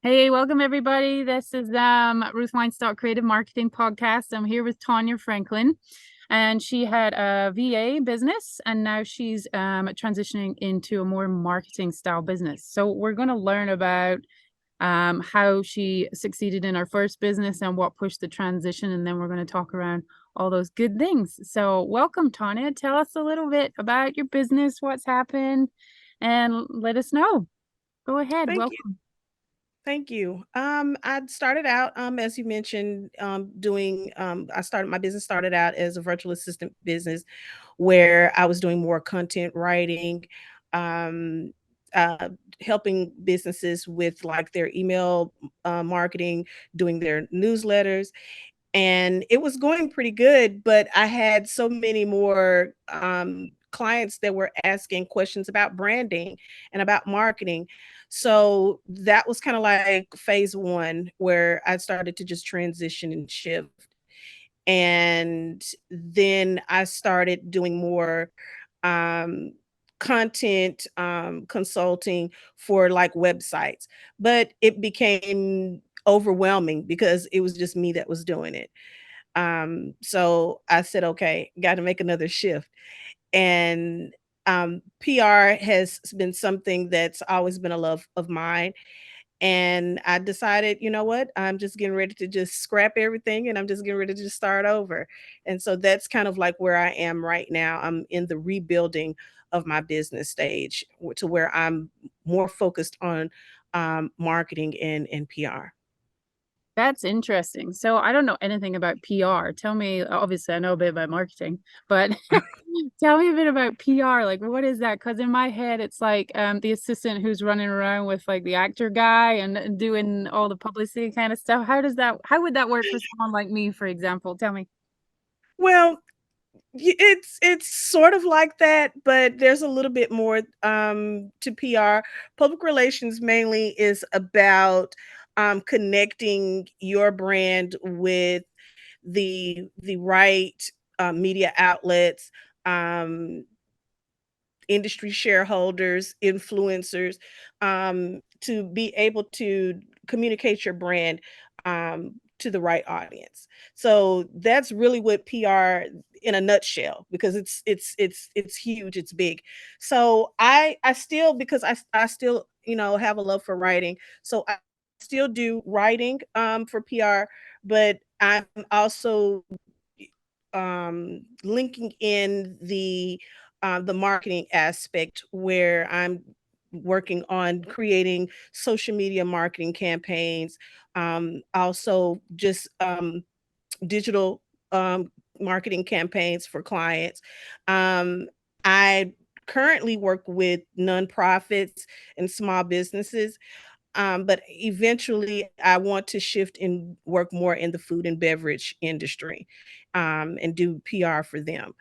Hey, welcome everybody. This is Ruth Weinstock Creative Marketing Podcast. I'm here with Tonya Franklin, and she had a VA business, and now she's transitioning into a more marketing style business. So we're going to learn about how she succeeded in her first business and what pushed the transition, and then we're going to talk around all those good things. So welcome, Tonya. Tell us a little bit about your business, what's happened, and let us know. Go ahead. Thank you. Welcome. Thank you. I started out, as you mentioned, my business started out as a virtual assistant business where I was doing more content writing, um, uh, helping businesses with like their email marketing, doing their newsletters, and it was going pretty good, but I had so many more clients that were asking questions about branding and about marketing. So that was kind of like phase one, where I started to just transition and shift. And then I started doing more um, content consulting for like websites, but it became overwhelming because it was just me that was doing it. So I said, okay, got to make another shift. And PR has been something that's always been a love of mine. And I decided, you know what, I'm just getting ready to just scrap everything and I'm just getting ready to just start over. And so that's kind of like where I am right now. I'm in the rebuilding of my business stage to where I'm more focused on marketing and PR. That's interesting. So I don't know anything about PR. Tell me, obviously I know a bit about marketing, but tell me a bit about PR. Like what is that? Because in my head it's like the assistant who's running around with like the actor guy and doing all the publicity kind of stuff. How would that work for someone like me, for example? Tell me. Well, it's sort of like that, but there's a little bit more to PR. Public relations mainly is about connecting your brand with the right media outlets, um, industry shareholders, influencers, to be able to communicate your brand to the right audience. So that's really what PR in a nutshell, because it's huge, it's big. So I still, because I still have a love for writing, so I still do writing for PR, but I'm also linking in the marketing aspect, where I'm working on creating social media marketing campaigns, also just digital marketing campaigns for clients. I currently work with nonprofits and small businesses, but eventually I want to shift and work more in the food and beverage industry, and do PR for them,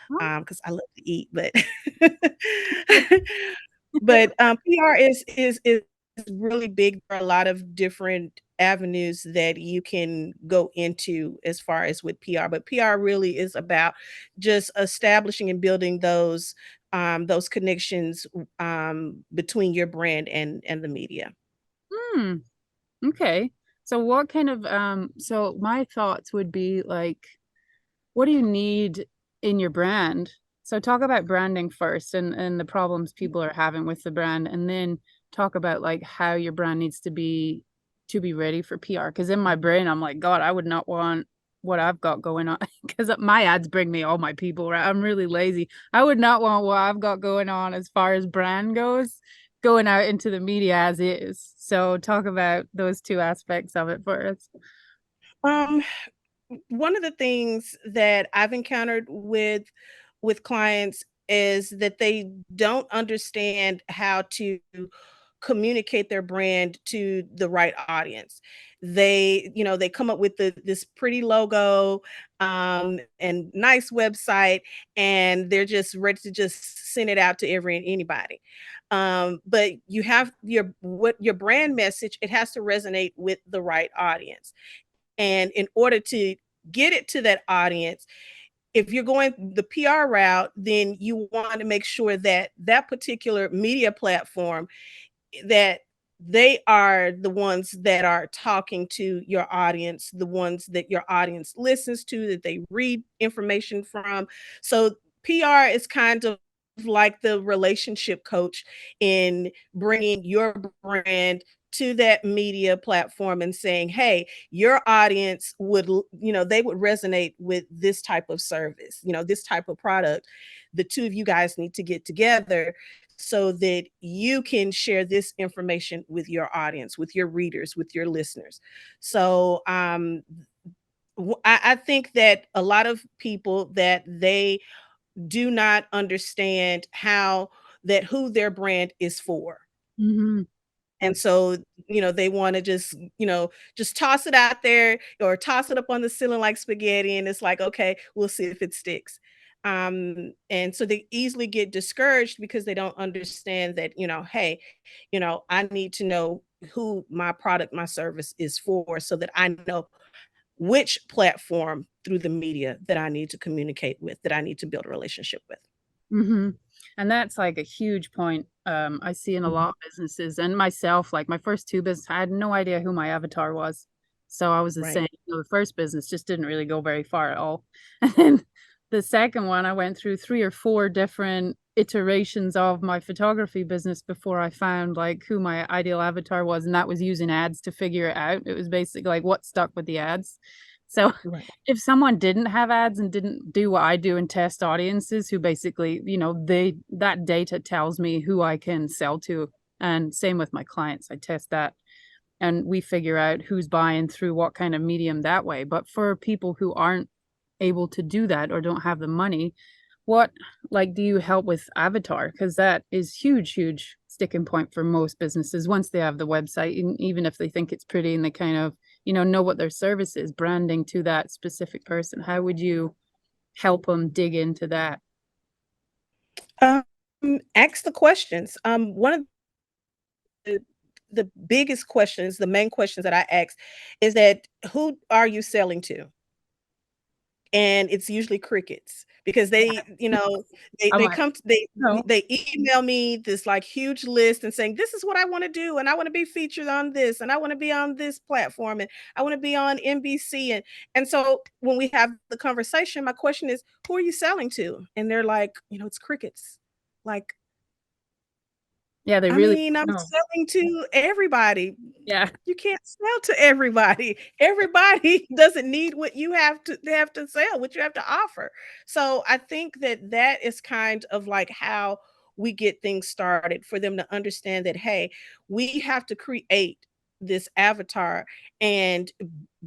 because I love to eat. But PR is really big. There are a lot of different avenues that you can go into as far as with PR, but PR really is about just establishing and building those connections between your brand and the media. Hmm. Okay. So what kind of so my thoughts would be like, what do you need in your brand? So talk about branding first and the problems people are having with the brand, and then talk about like how your brand needs to be ready for PR. Because in my brain, I'm like, God, I would not want what I've got going on because my ads bring me all my people, right? I'm really lazy. I would not want what I've got going on as far as brand goes, going out into the media as is. So talk about those two aspects of it for us. Um, One of the things that I've encountered with clients is that they don't understand how to communicate their brand to the right audience. They come up with this pretty logo and nice website, and they're just ready to just send it out to every and anybody. But you have your brand message, it has to resonate with the right audience. And in order to get it to that audience, if you're going the PR route, then you want to make sure that that particular media platform, that they are the ones that are talking to your audience, the ones that your audience listens to, that they read information from. So PR is kind of like the relationship coach in bringing your brand to that media platform and saying, hey, your audience would, they would resonate with this type of service, this type of product. The two of you guys need to get together so that you can share this information with your audience, with your readers, with your listeners. So I think that a lot of people that they do not understand how that who their brand is for. Hmm. And so, they want to just toss it out there or toss it up on the ceiling like spaghetti. And it's like, okay, we'll see if it sticks. And so they easily get discouraged because they don't understand that, hey, I need to know who my product, my service is for so that I know which platform through the media that I need to communicate with, that I need to build a relationship with. Hmm. And that's like a huge point I see in a lot Mhm. of businesses and myself. Like my first two business, I had no idea who my avatar was. So I was the Right. same. The first business just didn't really go very far at all. And then the second one, I went through three or four different iterations of my photography business before I found like who my ideal avatar was. And that was using ads to figure it out. It was basically like what stuck with the ads. So Right. if someone didn't have ads and didn't do what I do and test audiences who basically, they that data tells me who I can sell to. And same with my clients. I test that and we figure out who's buying through what kind of medium that way. But for people who aren't able to do that or don't have the money, what like do you help with avatar? Because that is huge sticking point for most businesses once they have the website, even if they think it's pretty and they kind of, know what their service is, branding to that specific person. How would you help them dig into that? Um, Ask the questions. One of the biggest questions, the main questions that I ask is that who are you selling to? And it's usually crickets because they, they I'm they like, come to, they no. they email me this like huge list and saying this is what I want to do and I want to be featured on this and I want to be on this platform and I want to be on NBC and so when we have the conversation, my question is, who are you selling to? And they're like, it's crickets. Like, Yeah, they I really mean, I'm no. selling to everybody. Yeah. You can't sell to everybody. Everybody doesn't need what you have to they have to sell, what you have to offer. So I think that that is kind of like how we get things started for them to understand that, hey, we have to create this avatar and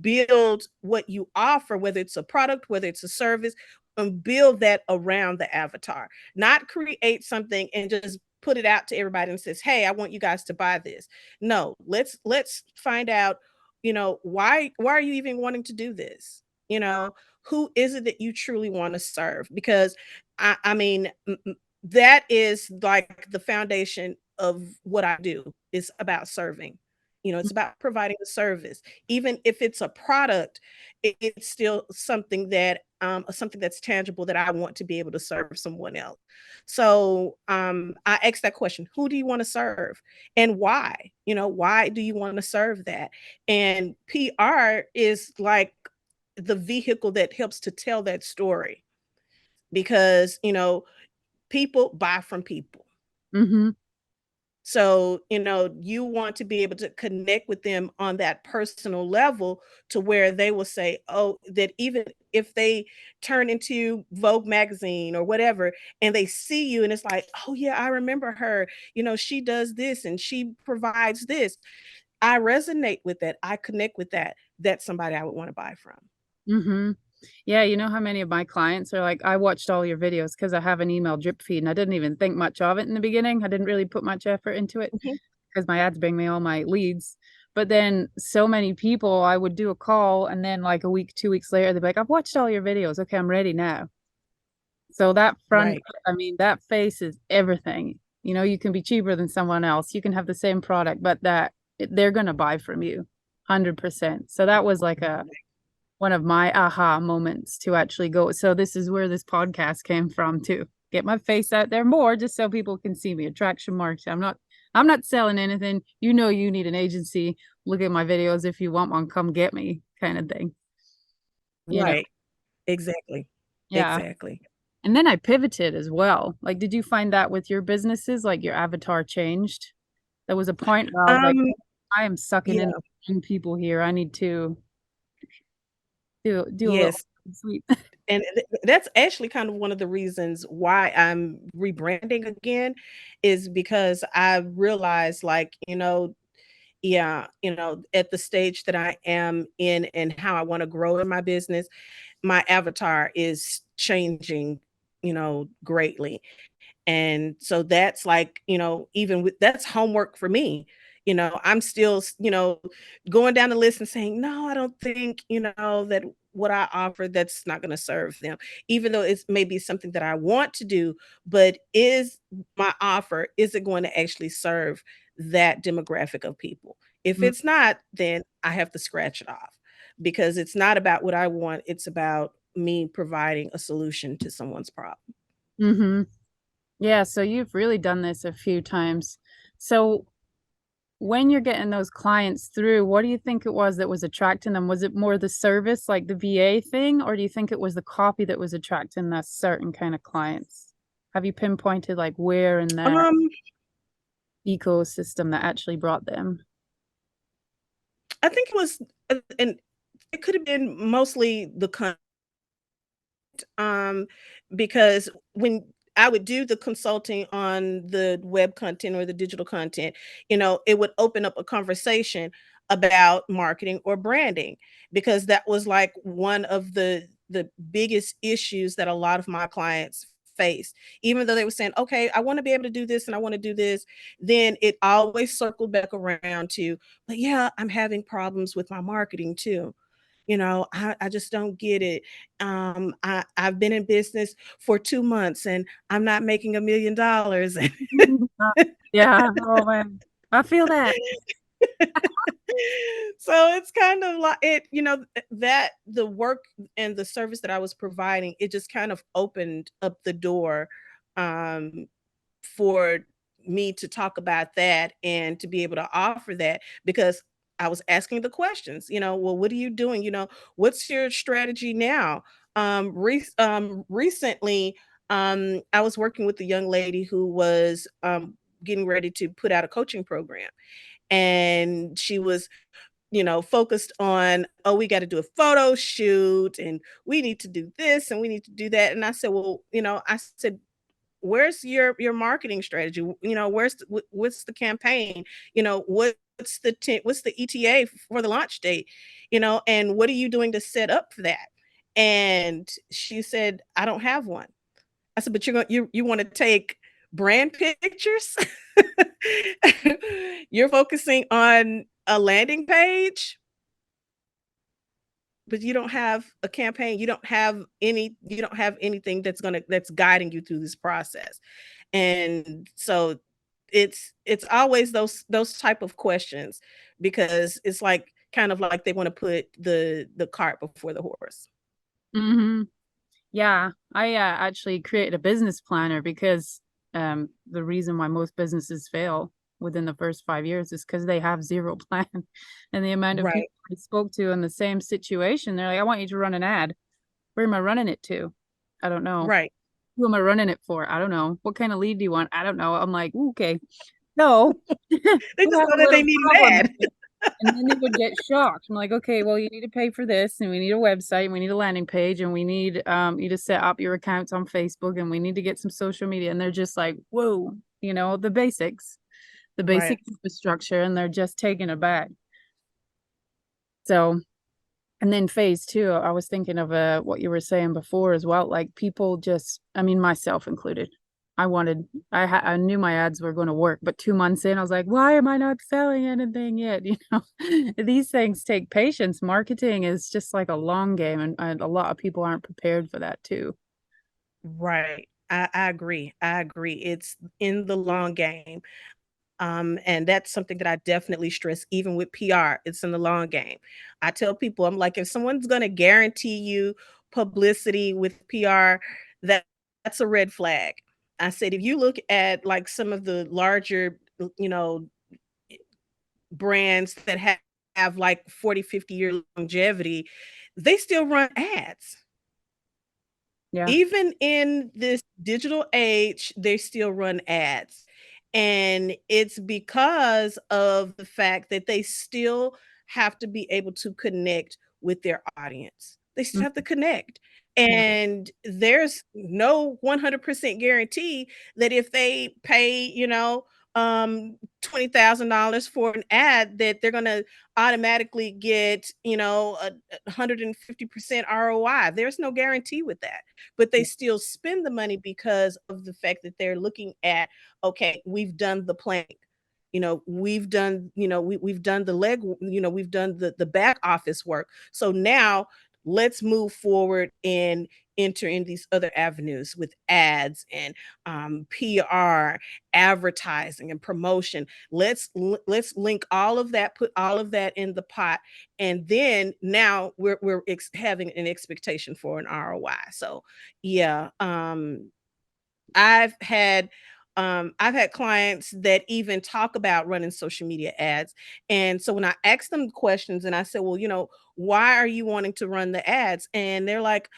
build what you offer, whether it's a product, whether it's a service, and build that around the avatar, not create something and just put it out to everybody and says, hey, I want you guys to buy this. No, let's find out, why are you even wanting to do this? Who is it that you truly want to serve? Because I mean, that is like the foundation of what I do is about serving. It's about providing a service. Even if it's a product, it's still something that's tangible that I want to be able to serve someone else. So I asked that question: who do you want to serve, and why? Why do you want to serve that? And PR is like the vehicle that helps to tell that story because people buy from people. Mm-hmm. So, you want to be able to connect with them on that personal level to where they will say, oh, that even if they turn into Vogue magazine or whatever, and they see you and it's like, oh, yeah, I remember her. She does this and she provides this. I resonate with that. I connect with that. That's somebody I would want to buy from. Mm-hmm. Yeah, you know how many of my clients are like, I watched all your videos because I have an email drip feed and I didn't even think much of it in the beginning. I didn't really put much effort into it Mhm. because my ads bring me all my leads. But then so many people, I would do a call and then like a week, 2 weeks later, they'd be like, I've watched all your videos. Okay, I'm ready now. So that front, Right. I mean, that face is everything. You can be cheaper than someone else. You can have the same product, but they're gonna buy from you 100%. So that was like a one of my aha moments to actually go. So this is where this podcast came from to get my face out there more, just so people can see me. Attraction marketing. I'm not I'm not selling anything. You know you need an agency. Look at my videos. If you want one, come get me, kind of thing. You know, Right. Exactly. yeah. Exactly. And then I pivoted as well. Like, did you find that with your businesses? Like your avatar changed? There was a point where I was like, Um, I am sucking in yeah, young people here. I need to do a little yes. sleep. And that's actually kind of one of the reasons why I'm rebranding again is because I realized like, yeah, at the stage that I am in and how I want to grow in my business, my avatar is changing, greatly. And so that's like, even with that's homework for me. I'm still, going down the list and saying, no, I don't think, that what I offer that's not going to serve them, even though it's maybe something that I want to do, but is my offer, is it going to actually serve that demographic of people? If it's not, then I have to scratch it off because it's not about what I want. It's about me providing a solution to someone's problem. Mm-hmm. Yeah, so you've really done this a few times. So when you're getting those clients through, what do you think it was that was attracting them? Was it more the service, like the VA thing, or do you think it was the copy that was attracting that certain kind of clients? Have you pinpointed like where in that Um, ecosystem that actually brought them? I think it was, and it could have been mostly the um, because when I would do the consulting on the web content or the digital content, it would open up a conversation about marketing or branding because that was like one of the biggest issues that a lot of my clients faced. Even though they were saying, "Okay, I want to be able to do this and I want to do this," then it always circled back around to, "But yeah, I'm having problems with my marketing too." I just don't get it. I've been in business for 2 months and I'm not making $1 million. Yeah, oh man, I feel that. So it's kind of like that the work and the service that I was providing, it just kind of opened up the door um, for me to talk about that and to be able to offer that because I was asking the questions, well, what are you doing? What's your strategy now? Recently, I was working with a young lady who was getting ready to put out a coaching program. And she was, focused on, oh, we got to do a photo shoot and we need to do this and we need to do that. And I said, well, I said, where's your marketing strategy? Where's what's the campaign? What's the ETA for the launch date? And what are you doing to set up for that? And she said, I don't have one. I said, but you want to take brand pictures? You're focusing on a landing page, but you don't have a campaign. You don't have anything that's guiding you through this process. And so it's always those type of questions because it's like kind of like they want to put the cart before the horse. Hmm. Yeah, I actually created a business planner because the reason why most businesses fail within the first 5 years is because they have zero plan. And the amount of Right, people I spoke to in the same situation, they're like, I want you to run an ad. Where am I running it to? I don't know. right. Who am I running it for? I don't know. What kind of lead do you want? I don't know. I'm like, "Ooh, okay. So we They just have know a that they little need an problem ad. here. And then they would get shocked. I'm like, okay, well, you need to pay for this, and we need a website, and we need a landing page, and we need you to set up your accounts on Facebook, and we need to get some social media. And they're just like, whoa, the basics, the Right. basic infrastructure, and they're just taken aback. So, and then phase two, I was thinking of what you were saying before as well. Like people just, I mean, myself included. I knew my ads were going to work, but 2 months in, I was like, why am I not selling anything yet? These things take patience. Marketing is just like a long game, and a lot of people aren't prepared for that too. Right. I agree. I agree. It's in the long game. And that's something that I definitely stress, even with PR. It's in the long game. I tell people, I'm like, if someone's going to guarantee you publicity with PR, that's a red flag. I said, if you look at like some of the larger you know, brands that have like 40, 50-year longevity, they still run ads. Yeah. Even in this digital age, they still run ads. And it's because of the fact that they still have to be able to connect with their audience. They still have to Mhm. connect. Yeah. And there's no 100% guarantee that if they pay, $20,000 for an ad, that they're going to automatically get, a 150% ROI. There's no guarantee with that, but they still spend the money because of the fact that they're looking at, okay, we've done the planning. We've done, we've done the leg, we've done the back office work. So now let's move forward and enter in these other avenues with ads and PR, advertising and promotion. Let's link all of that, put all of that in the pot, and then now we're having an expectation for an ROI. So yeah, I've had I've had clients that even talk about running social media ads. And so when I ask them questions and I said, well, why are you wanting to run the ads? And they're like,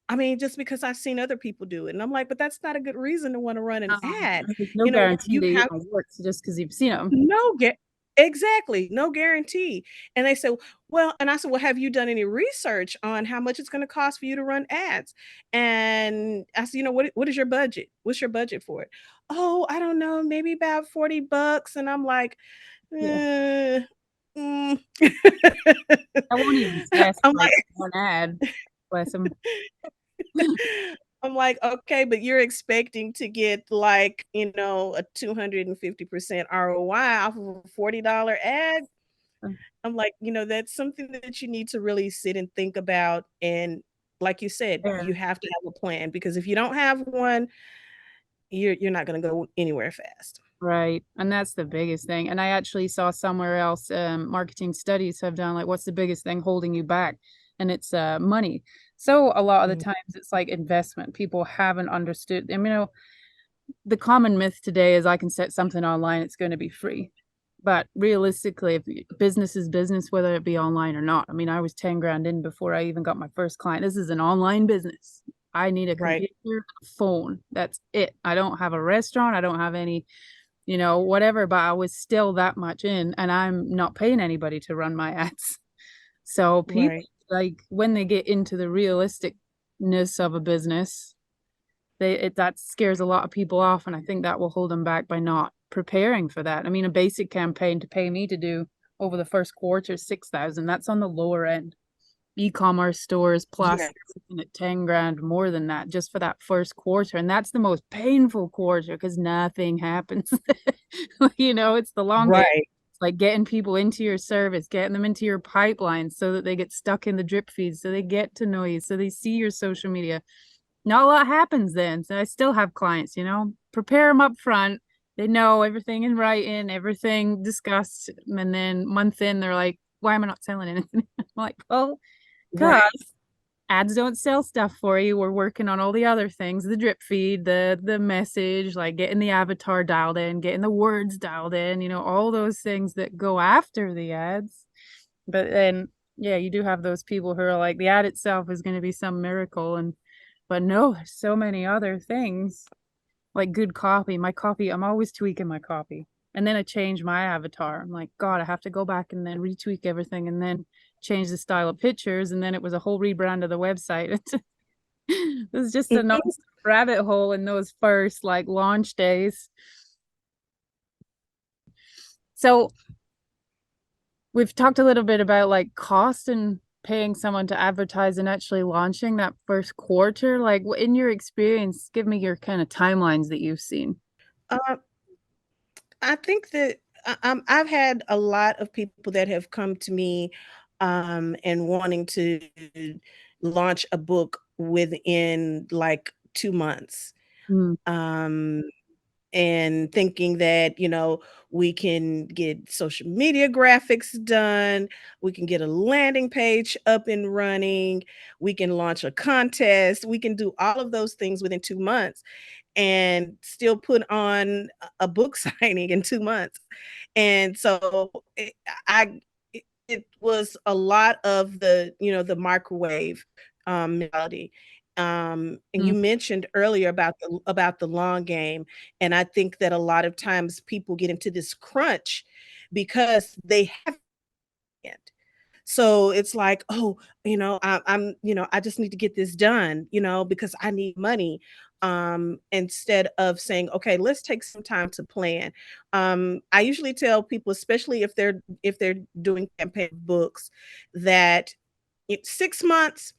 I mean, just because I've seen other people do it. And I'm like, but that's not a good reason to want to run an ad. There's no guarantee You they have even work just because you've seen them. no get exactly, no guarantee. And they said, "Well," and I said, "Well, have you done any research on how much it's gonna cost for you to run ads?" And I said, "What is your budget? What's your budget for it?" "Oh, I don't know, maybe about $40." And I'm like, Yeah. "Uh, mm." I won't even test I'm like like one ad. Bless them. I'm like, "Okay, but you're expecting to get like, a 250% ROI off of a $40 ad?" I'm like, that's something that you need to really sit and think about. And like you said, Yeah. you have to have a plan, because if you don't have one, you're not going to go anywhere fast. Right. And that's the biggest thing. And I actually saw somewhere else, marketing studies have done like what's the biggest thing holding you back? And it's money. So a lot of the Mm. times it's like investment. People haven't understood. I mean, the common myth today is I can set something online, it's going to be free. But realistically, if business is business, whether it be online or not. I mean, I was 10 grand in before I even got my first client. This is an online business. I need a Right, computer, a phone. That's it. I don't have a restaurant. I don't have any, whatever, but I was still that much in and I'm not paying anybody to run my ads. So people right, like when they get into the realisticness of a business, that scares a lot of people off, and I think that will hold them back by not preparing for that. I mean, a basic campaign to pay me to do over the first quarter, 6,000, that's on the lower end. E-commerce stores plus yeah, looking at 10 grand more than that just for that first quarter. And that's the most painful quarter because nothing happens. It's the longest. right, It's like getting people into your service, getting them into your pipeline so that they get stuck in the drip feed, so they get to know you, so they see your social media. Not a lot happens then. So I still have clients, prepare them up front. They know everything in writing, everything discussed. And then month in, they're like, why am I not selling anything? I'm like, well, because right, ads don't sell stuff for you. We're working on all the other things, the drip feed, the message, like getting the avatar dialed in, getting the words dialed in, all those things that go after the ads. But then, yeah, you do have those people who are like, the ad itself is going to be some miracle. But no, there's so many other things like good copy. My copy, I'm always tweaking my copy. And then I change my avatar. I'm like, God, I have to go back and then retweak everything and then change the style of pictures. And then it was a whole rebrand of the website. It was just a non mhm. rabbit hole in those first like launch days. So we've talked a little bit about like cost and paying someone to advertise and actually launching that first quarter. Like in your experience, give me your kind of timelines that you've seen. Uh, I think that I've had a lot of people that have come to me and wanting to launch a book within like 2 months. Mm, Um, and thinking that, we can get social media graphics done, we can get a landing page up and running, we can launch a contest, we can do all of those things within 2 months and still put on a book signing in 2 months. And so I, it was a lot of the microwave mentality. And you Mm. mentioned earlier about the long game, and I think that a lot of times people get into this crunch because they haven't. So it's like, oh, I just need to get this done, because I need money. Instead of saying, okay, let's take some time to plan. I usually tell people, especially if they're doing campaign books, that 6 months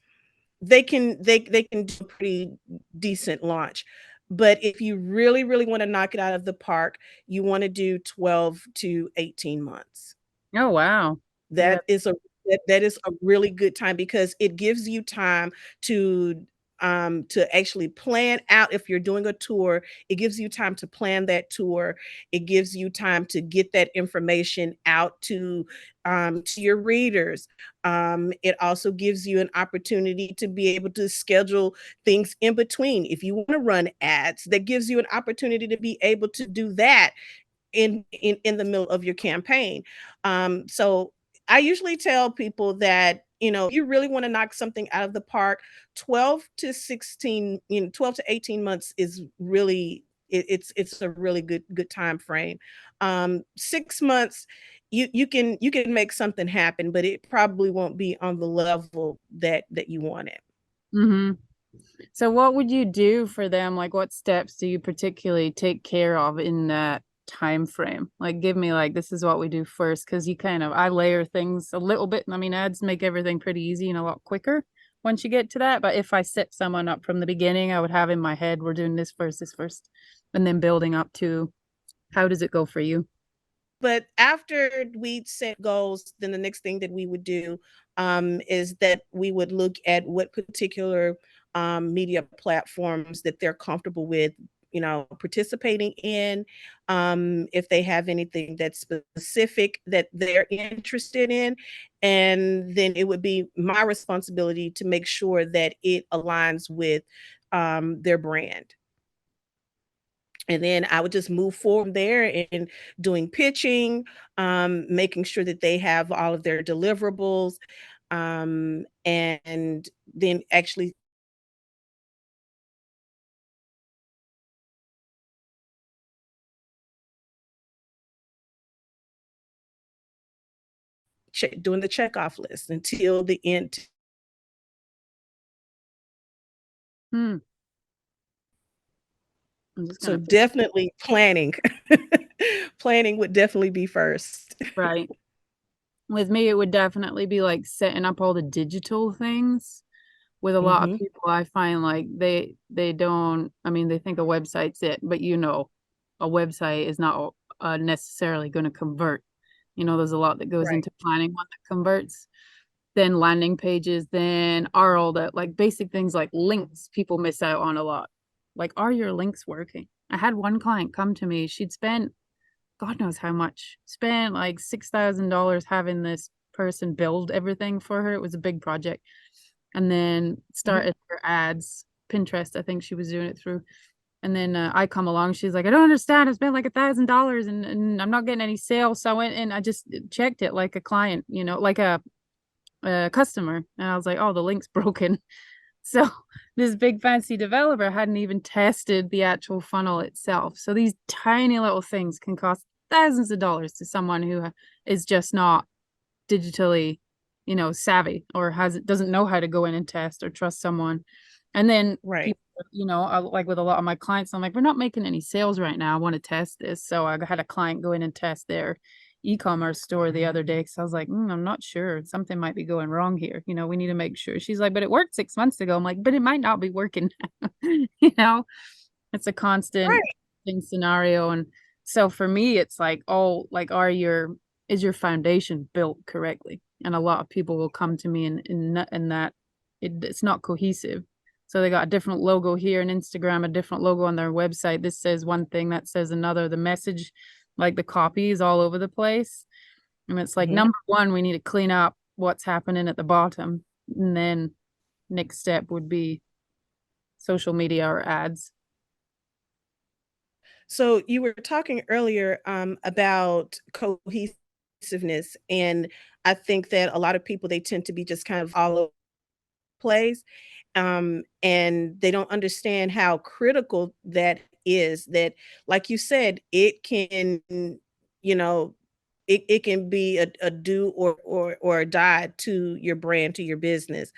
they can do a pretty decent launch. But if you really, really want to knock it out of the park, you want to do 12 to 18 months. Oh, wow. Yeah. That is a really good time because it gives you time to actually plan out. If you're doing a tour, it gives you time to plan that tour. It gives you time to get that information out to your readers. It also gives you an opportunity to be able to schedule things in between. If you want to run ads, that gives you an opportunity to be able to do that in the middle of your campaign. So I usually tell people that, if you really want to knock something out of the park, 12 to 16, 12 to 18 months is really it's a really good time frame. 6 months, you can make something happen, but it probably won't be on the level that you want it. Hmm. So what would you do for them? Like what steps do you particularly take care of in that time frame? Like give me like this is what we do first because you kind of I layer things a little bit. I mean, ads make everything pretty easy and a lot quicker once you get to that. But if I set someone up from the beginning, I would have in my head, we're doing this first, and then building up to how does it go for you? But after we set goals, then the next thing that we would do is that we would look at what particular media platforms that they're comfortable with, participating in. If they have anything that's specific that they're interested in, and then it would be my responsibility to make sure that it aligns with their brand. And then I would just move forward there and doing pitching, making sure that they have all of their deliverables, and then actually doing the checkoff list until the end. Hmm. I'm just So gonna put definitely planning. Planning would definitely be first. right. With me, it would definitely be like setting up all the digital things. With a lot of Hmm. people, I find like they don't, I mean, they think a website's it, but a website is not necessarily going to convert. There's a lot that goes Right. into planning one that converts. Then landing pages, then are all the like basic things like links people miss out on a lot. Like, are your links working? I had one client come to me, she'd spent God knows how much. Spent like $6,000 having this person build everything for her. It was a big project. And then Mhm. started her ads, Pinterest, I think she was doing it through. And then I come along, she's like, I don't understand. I spent like $1,000 and I'm not getting any sales. So I went and I just checked it like a client, like a customer. And I was like, oh, the link's broken. So this big fancy developer hadn't even tested the actual funnel itself. So these tiny little things can cost thousands of dollars to someone who is just not digitally, savvy or doesn't know how to go in and test or trust someone. And then Right. people, like with a lot of my clients, I'm like, we're not making any sales right now. I want to test this. So I had a client go in and test their e-commerce store the other day because I was like, I'm not sure. Something might be going wrong here. We need to make sure. She's like, but it worked 6 months ago. I'm like, but it might not be working now. you know, it's a constant Right. thing scenario. And so for me, it's like, oh, like, is your foundation built correctly? And a lot of people will come to me and that it's not cohesive. So they got a different logo here on Instagram, a different logo on their website. This says one thing, that says another. The message, like the copy, is all over the place. And it's like, Mhm. number one, we need to clean up what's happening at the bottom. And then next step would be social media or ads. So you were talking earlier about cohesiveness, and I think that a lot of people they tend to be just kind of all over the place, and they don't understand how critical that is. That, like you said, it can, you know, it can be a do or a die to your brand, to your business.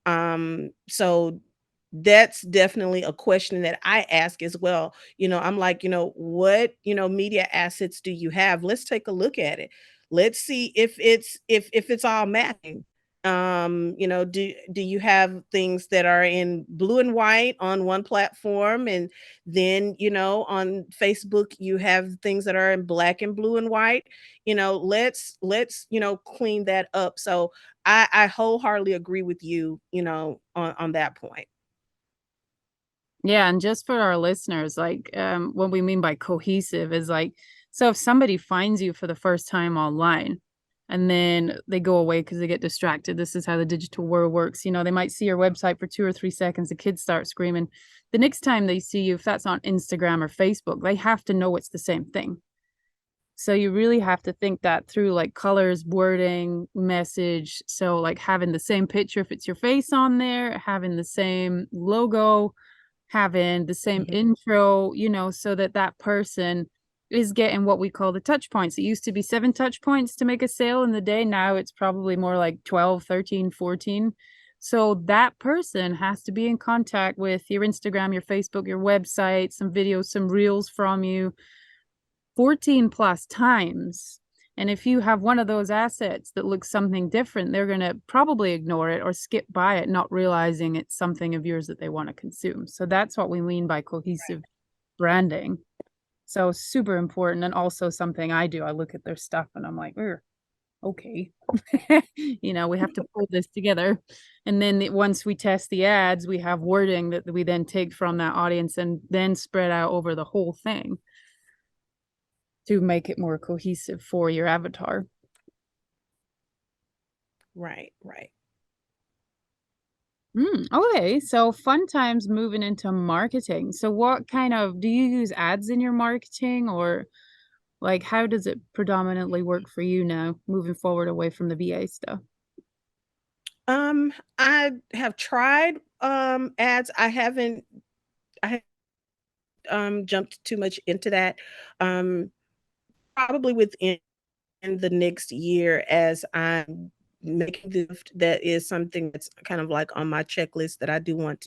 So that's definitely a question that I ask as well. I'm like, what, media assets do you have? Let's take a look at it. Let's see if it's all matching. Do you have things that are in blue and white on one platform, and then, on Facebook you have things that are in black and blue and white? Let's clean that up. So I wholeheartedly agree with you, on that point. Yeah, and just for our listeners, like what we mean by cohesive is like, so if somebody finds you for the first time online and then they go away because they get distracted, this is how the digital world works. You know, they might see your website for 2 or 3 seconds, the kids start screaming. The next time they see you, if that's on Instagram or Facebook, they have to know it's the same thing. So you really have to think that through, like colors, wording, message. So like having the same picture if it's your face on there, having the same logo, having the same Mhm. intro, so that that person is getting what we call the touch points. It used to be 7 touch points to make a sale in the day. Now it's probably more like 12, 13, 14. So that person has to be in contact with your Instagram, your Facebook, your website, some videos, some reels from you 14 plus times. And if you have one of those assets that looks something different, they're going to probably ignore it or skip by it, not realizing it's something of yours that they want to consume. So that's what we mean by cohesive branding. So super important. And also something I do. I look at their stuff and I'm like, okay, we have to pull this together. And then once we test the ads, we have wording that we then take from that audience and then spread out over the whole thing to make it more cohesive for your avatar. Right, right. Okay, so fun times moving into marketing. So what kind of do you use ads in your marketing, or like how does it predominantly work for you now moving forward away from the VA stuff? I have tried ads. I haven't jumped too much into that. Um Probably within the next year, as I'm making that is something that's kind of like on my checklist that I want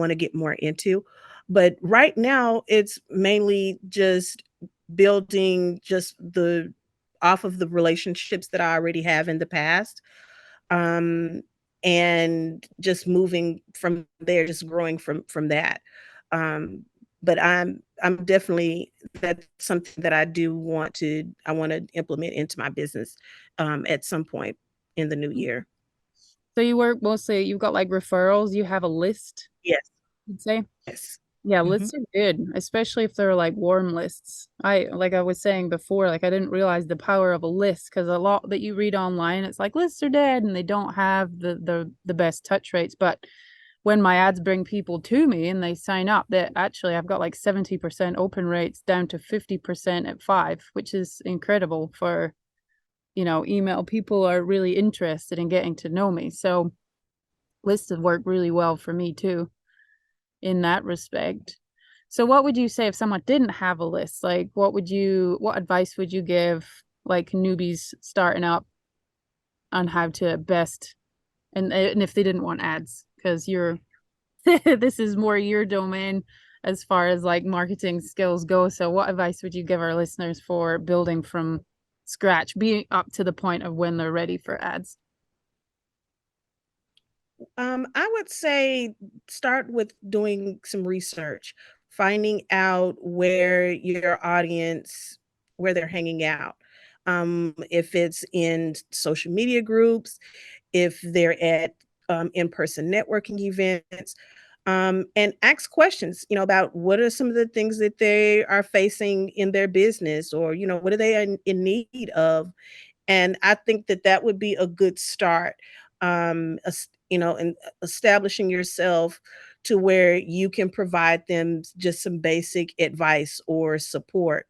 to get more into. But right now it's mainly just building just the off of the relationships that I already have in the past, um, and just moving from there, just growing from that. Um, but I'm definitely that's something that I want to implement into my business at some point in the new year. So you work mostly, you've got like referrals, you have a list, Yes, you'd say? yes. Yeah, Hmm. lists are good, especially if they're like warm lists. Like I was saying before, like I didn't realize the power of a list because a lot that you read online, it's like lists are dead and they don't have the best touch rates. But when my ads bring people to me and they sign up, that actually I've got like 70% open rates down to 50% at 5, which is incredible for, email. People are really interested in getting to know me. So lists have worked really well for me too in that respect. So what would you say if someone didn't have a list? Like what advice would you give like newbies starting up on how to best and if they didn't want ads because you're this is more your domain as far as like marketing skills go. So what advice would you give our listeners for building from scratch, being up to the point of when they're ready for ads? I would say start with doing some research, finding out where they're hanging out. If it's in social media groups, if they're at in-person networking events, and ask questions, about what are some of the things that they are facing in their business, or what are they in need of. And I think that that would be a good start, in establishing yourself to where you can provide them just some basic advice or support,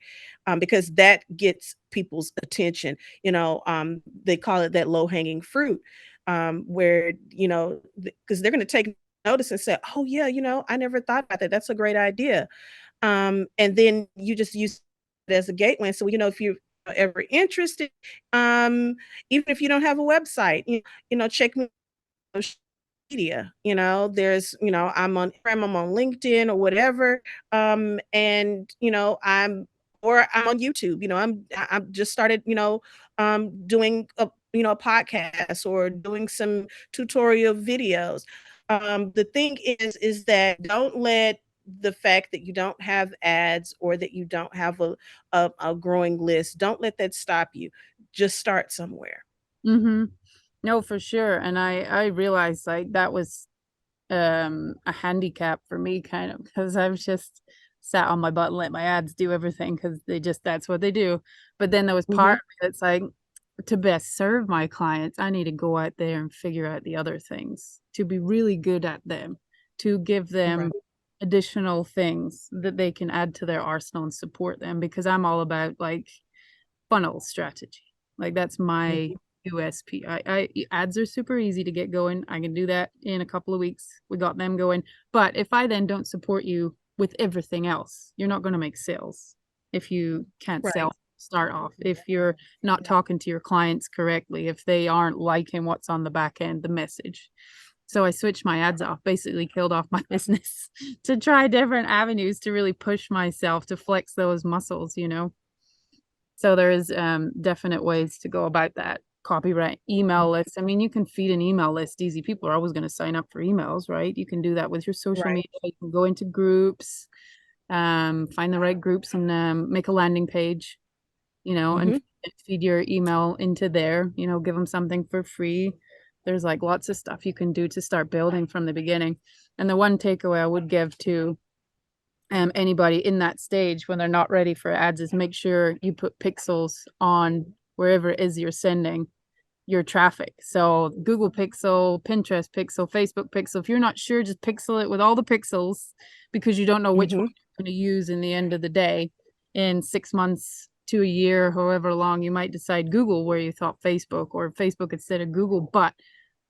because that gets people's attention. They call it that low hanging fruit, where, because they're going to take notice and say, oh, yeah, I never thought about that. That's a great idea. And then you just use it as a gateway. So, if you're ever interested, um, even if you don't have a website, check me on social media. There's, I'm on Instagram, I'm on LinkedIn or whatever. And I'm on YouTube. I'm just started, doing a podcast or doing some tutorial videos. The thing is that don't let the fact that you don't have ads or that you don't have a growing list, don't let that stop you. Just start somewhere. Mm-hmm. No, for sure. And I realized like that was a handicap for me kind of because I was just sat on my butt and let my ads do everything because that's what they do. But then there was part Hmm. of it that's like to best serve my clients, I need to go out there and figure out the other things to be really good at them, to give them Right. additional things that they can add to their arsenal and support them because I'm all about like funnel strategy. Like that's my Mhm. USP. Ads are super easy to get going. I can do that in a couple of weeks. We got them going. But if I then don't support you with everything else, you're not going to make sales if you can't Right. sell start off. If you're not talking to your clients correctly, if they aren't liking what's on the back end, the message. So I switched my ads off, basically killed off my business to try different avenues to really push myself to flex those muscles. So there's definite ways to go about that. Copyright email lists. I mean, you can feed an email list easy. People are always going to sign up for emails, right? You can do that with your social Right. media. You can go into groups, find the right groups and make a landing page, and Hmm. feed your email into there, give them something for free. There's like lots of stuff you can do to start building from the beginning. And the one takeaway I would give to anybody in that stage when they're not ready for ads is make sure you put pixels on wherever it is you're sending your traffic. So Google Pixel, Pinterest Pixel, Facebook Pixel. If you're not sure, just pixel it with all the pixels because you don't know which one Hmm. you're going to use in the end of the day. In 6 months to a year, however long, you might decide Google where you thought Facebook or Facebook instead of Google. But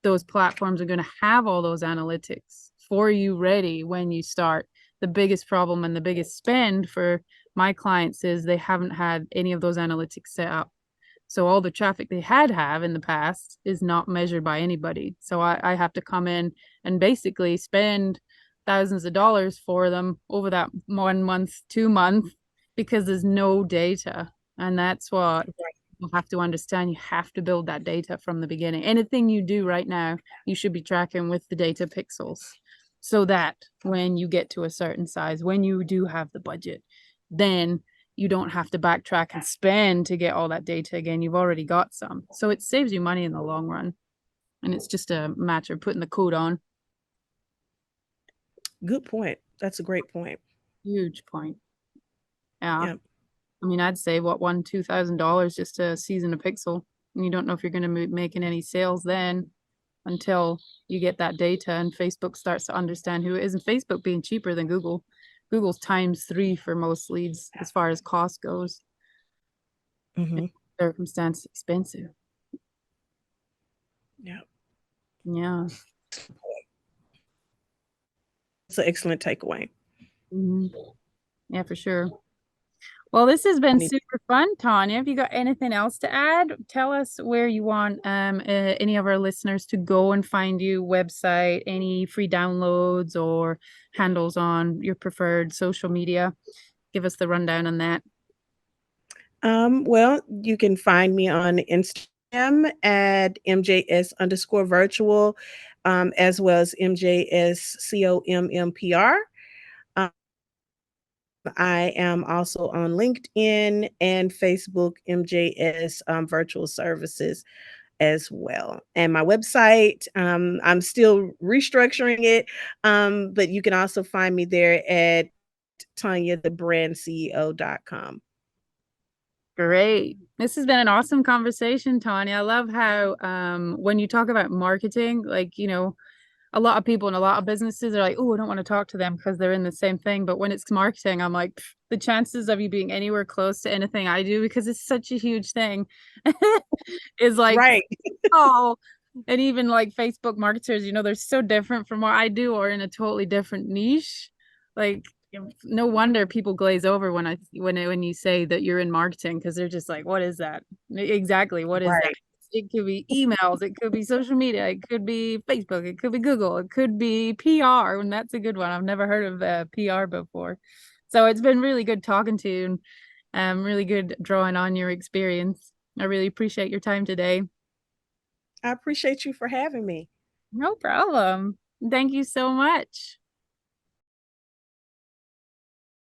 those platforms are going to have all those analytics for you ready when you start. The biggest problem and the biggest spend for my clients is they haven't had any of those analytics set up. So all the traffic they have in the past is not measured by anybody. So I have to come in and basically spend thousands of dollars for them over that 1 month, 2 month, because there's no data. And that's what you have to understand. You have to build that data from the beginning. Anything you do right now, you should be tracking with the data pixels so that when you get to a certain size, when you do have the budget, then you don't have to backtrack and spend to get all that data again. You've already got some. So it saves you money in the long run. And it's just a matter of putting the code on. Good point. That's a great point. Huge point. Yeah. Yeah. I mean, I'd say what $2,000 just to season a pixel. And you don't know if you're going to be making any sales then until you get that data and Facebook starts to understand who it is. And Facebook being cheaper than Google. Google's times three for most leads as far as cost goes. Hmm. Circumstance expensive. Yeah. Yeah. It's an excellent takeaway. Mhm. Yeah, for sure. Well, this has been super fun, Tanya. Have you got anything else to add? Tell us where you want any of our listeners to go and find you, website, any free downloads or handles on your preferred social media. Give us the rundown on that. Well, you can find me on Instagram at MJS_virtual, as well as MJSCOMMPR. Um, I am also on LinkedIn and Facebook, MJS Virtual Services. as well. And my website, I'm still restructuring it, but you can also find me there at TonyaTheBrandCEO.com. Great. This has been an awesome conversation, Tanya. I love how when you talk about marketing, like, a lot of people in a lot of businesses are like, oh, I don't want to talk to them because they're in the same thing. But when it's marketing, I'm like, the chances of you being anywhere close to anything I do, because it's such a huge thing, is like, Right. oh, and even like Facebook marketers, they're so different from what I do or in a totally different niche. Like, no wonder people glaze over when you say that you're in marketing because they're just like, what is that? Exactly, what is that? Right. It could be emails, it could be social media, it could be Facebook, it could be Google, it could be PR, and that's a good one. I've never heard of PR before. So it's been really good talking to you and really good drawing on your experience. I really appreciate your time today. I appreciate you for having me. No problem. Thank you so much.